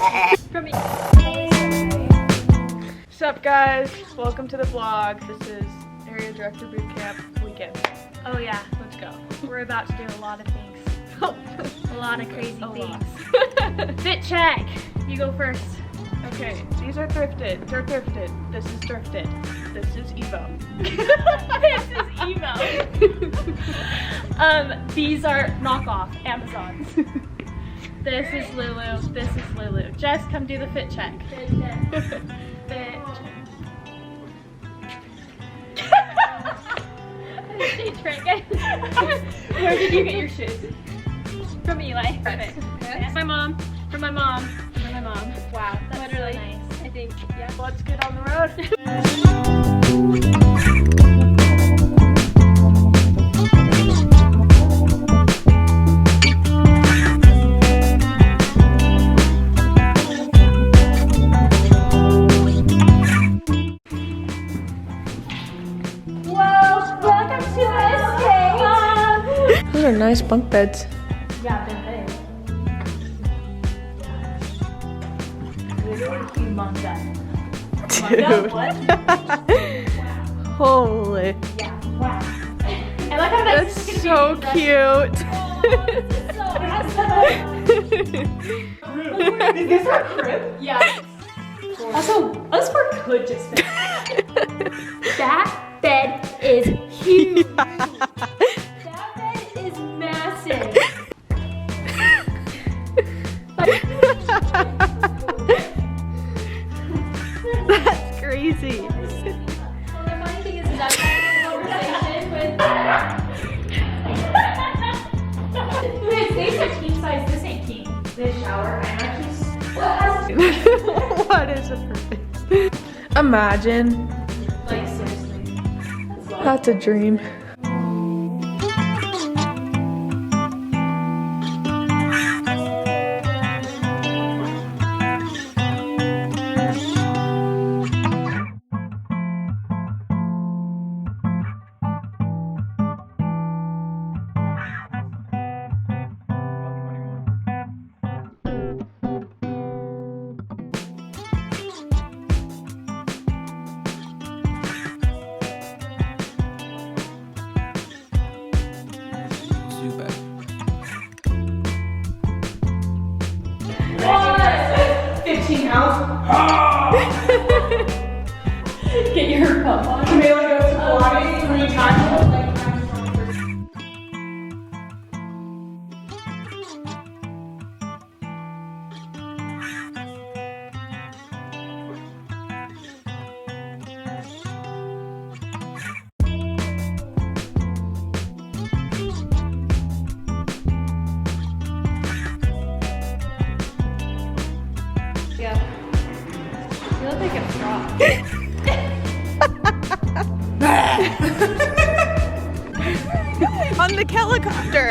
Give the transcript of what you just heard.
From What's up, guys? Welcome to the vlog. This is Area Director Bootcamp weekend. Oh yeah, Let's go. we're about to do a lot of things. A lot of crazy A things. Fit check. You go first. Okay, these are thrifted. They're thrifted. This is thrifted. This is Evo. This is emo. These are knockoff Amazons. This is Lulu. This is Lulu. Jess, come do the fit check. Fit check. Fit check. Where did you get your shoes? From Eli. Perfect. Yes. My mom. From my mom. From my mom. Wow. That's literally nice. I think. Yeah. Let's get on the road. Those are nice bunk beds. Yeah, they're big. Literally humongous. Dude. What? Holy. Yeah, wow. I like how That's so cute. Is this our crib? Yeah. Also, us four could just fit. That bed is huge. That bed is massive. That's crazy. Well, the funny thing is I had a conversation with. Wait, these are king size. This ain't king. This shower, I'm actually. What is a purpose? Imagine. Like seriously. That's a dream. What? 15 pounds. Get your pump on. Camila goes to Pilates 3 times. Yeah. You look like a frog. On the helicopter.